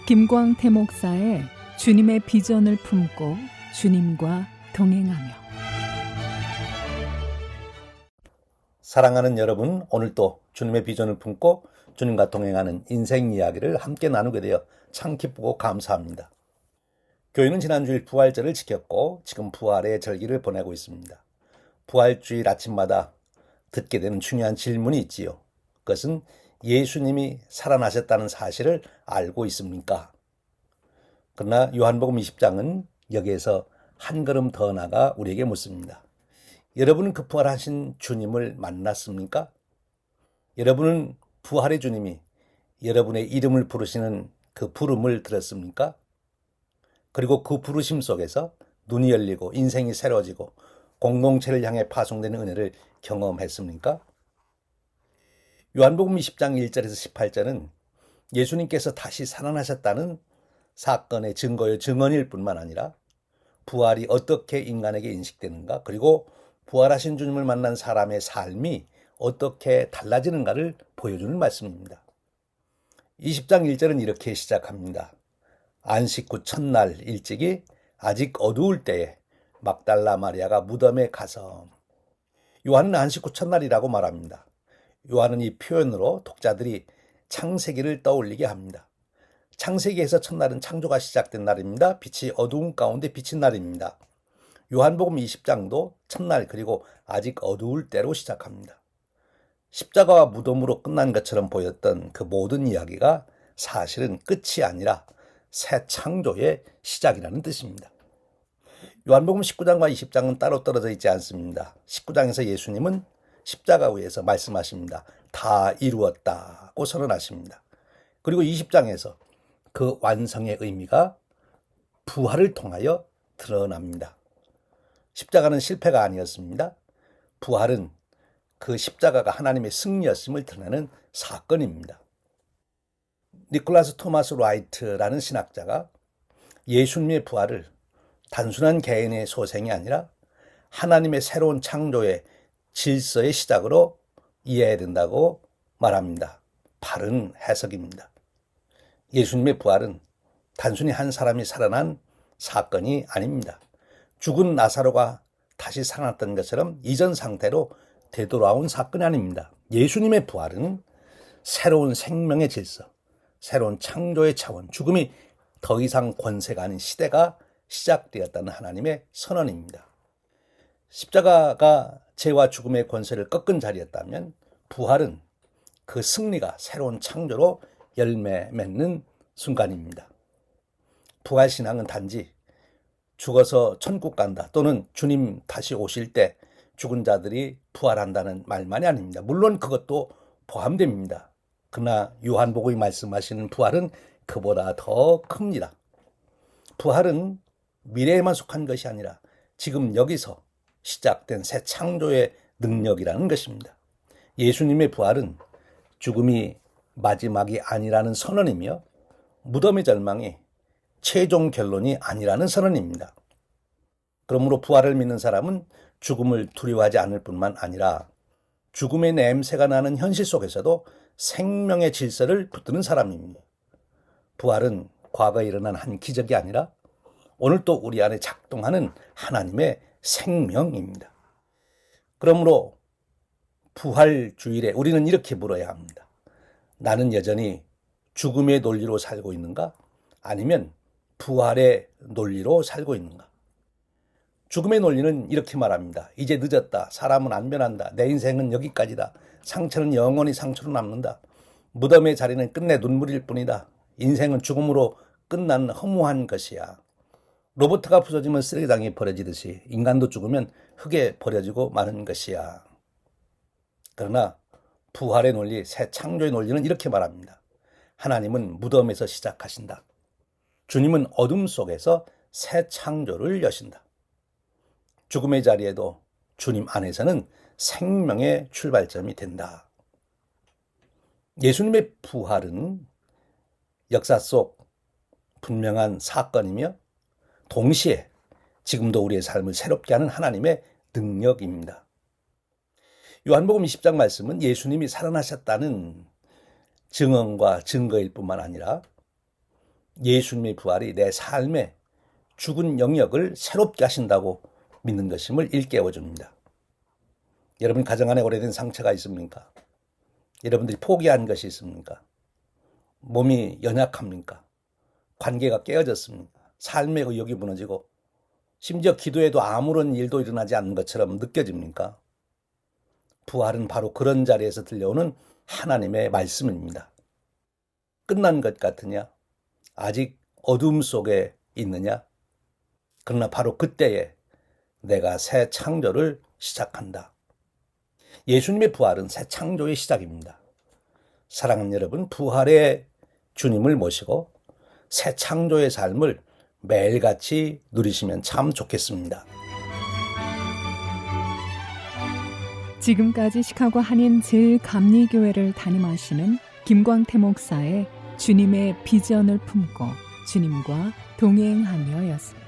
김광태 목사의 주님의 비전을 품고 주님과 동행하며. 사랑하는 여러분, 오늘도 주님의 비전을 품고 주님과 동행하는 인생 이야기를 함께 나누게 되어 참 기쁘고 감사합니다. 교회는 지난주일 부활절을 지켰고 지금 부활의 절기를 보내고 있습니다. 부활주일 아침마다 듣게 되는 중요한 질문이 있지요. 그것은 예수님이 살아나셨다는 사실을 알고 있습니까? 그러나 요한복음 20장은 여기에서 한 걸음 더 나가 우리에게 묻습니다. 여러분은 그 부활하신 주님을 만났습니까? 여러분은 부활의 주님이 여러분의 이름을 부르시는 그 부름을 들었습니까? 그리고 그 부르심 속에서 눈이 열리고 인생이 새로워지고 공동체를 향해 파송되는 은혜를 경험했습니까? 요한복음 20장 1절에서 18절은 예수님께서 다시 살아나셨다는 사건의 증거요 증언일 뿐만 아니라 부활이 어떻게 인간에게 인식되는가, 그리고 부활하신 주님을 만난 사람의 삶이 어떻게 달라지는가를 보여주는 말씀입니다. 20장 1절은 이렇게 시작합니다. 안식 후 첫날 일찍이 아직 어두울 때에 막달라 마리아가 무덤에 가서. 요한은 안식 후 첫날이라고 말합니다. 요한은 이 표현으로 독자들이 창세기를 떠올리게 합니다. 창세기에서 첫날은 창조가 시작된 날입니다. 빛이 어두운 가운데 비친 날입니다. 요한복음 20장도 첫날 그리고 아직 어두울 때로 시작합니다. 십자가와 무덤으로 끝난 것처럼 보였던 그 모든 이야기가 사실은 끝이 아니라 새 창조의 시작이라는 뜻입니다. 요한복음 19장과 20장은 따로 떨어져 있지 않습니다. 19장에서 예수님은 십자가 위에서 말씀하십니다. 다 이루었다고 선언하십니다. 그리고 20장에서 그 완성의 의미가 부활을 통하여 드러납니다. 십자가는 실패가 아니었습니다. 부활은 그 십자가가 하나님의 승리였음을 드러내는 사건입니다. 니콜라스 토마스 라이트라는 신학자가 예수님의 부활을 단순한 개인의 소생이 아니라 하나님의 새로운 창조의 질서의 시작으로 이해해야 된다고 말합니다. 바른 해석입니다. 예수님의 부활은 단순히 한 사람이 살아난 사건이 아닙니다. 죽은 나사로가 다시 살아났던 것처럼 이전 상태로 되돌아온 사건이 아닙니다. 예수님의 부활은 새로운 생명의 질서, 새로운 창조의 차원, 죽음이 더 이상 권세가 아닌 시대가 시작되었다는 하나님의 선언입니다. 십자가가 죄와 죽음의 권세를 꺾은 자리였다면 부활은 그 승리가 새로운 창조로 열매 맺는 순간입니다. 부활신앙은 단지 죽어서 천국 간다 또는 주님 다시 오실 때 죽은 자들이 부활한다는 말만이 아닙니다. 물론 그것도 포함됩니다. 그러나 요한복음이 말씀하시는 부활은 그보다 더 큽니다. 부활은 미래에만 속한 것이 아니라 지금 여기서 시작된 새 창조의 능력이라는 것입니다. 예수님의 부활은 죽음이 마지막이 아니라는 선언이며 무덤의 절망이 최종 결론이 아니라는 선언입니다. 그러므로 부활을 믿는 사람은 죽음을 두려워하지 않을 뿐만 아니라 죽음의 냄새가 나는 현실 속에서도 생명의 질서를 붙드는 사람입니다. 부활은 과거에 일어난 한 기적이 아니라 오늘 또 우리 안에 작동하는 하나님의 생명입니다. 그러므로 부활 주일에 우리는 이렇게 물어야 합니다. 나는 여전히 죽음의 논리로 살고 있는가? 아니면 부활의 논리로 살고 있는가? 죽음의 논리는 이렇게 말합니다. 이제 늦었다. 사람은 안 변한다. 내 인생은 여기까지다. 상처는 영원히 상처로 남는다. 무덤의 자리는 끝내 눈물일 뿐이다. 인생은 죽음으로 끝난 허무한 것이야. 로봇가 부서지면 쓰레기장에 버려지듯이 인간도 죽으면 흙에 버려지고 마는 것이야. 그러나 부활의 논리, 새 창조의 논리는 이렇게 말합니다. 하나님은 무덤에서 시작하신다. 주님은 어둠 속에서 새 창조를 여신다. 죽음의 자리에도 주님 안에서는 생명의 출발점이 된다. 예수님의 부활은 역사 속 분명한 사건이며 동시에 지금도 우리의 삶을 새롭게 하는 하나님의 능력입니다. 요한복음 20장 말씀은 예수님이 살아나셨다는 증언과 증거일 뿐만 아니라 예수님의 부활이 내 삶의 죽은 영역을 새롭게 하신다고 믿는 것임을 일깨워 줍니다. 여러분 가정 안에 오래된 상처가 있습니까? 여러분들이 포기한 것이 있습니까? 몸이 연약합니까? 관계가 깨어졌습니까? 삶의 의욕이 무너지고 심지어 기도에도 아무런 일도 일어나지 않는 것처럼 느껴집니까? 부활은 바로 그런 자리에서 들려오는 하나님의 말씀입니다. 끝난 것 같으냐? 아직 어둠 속에 있느냐? 그러나 바로 그때에 내가 새 창조를 시작한다. 예수님의 부활은 새 창조의 시작입니다. 사랑하는 여러분, 부활의 주님을 모시고 새 창조의 삶을 매일같이 누리시면 참 좋겠습니다. 지금까지 시카고 한인 제일감리교회를 담임하시는 김광태 목사의 주님의 비전을 품고 주님과 동행하며였습니다.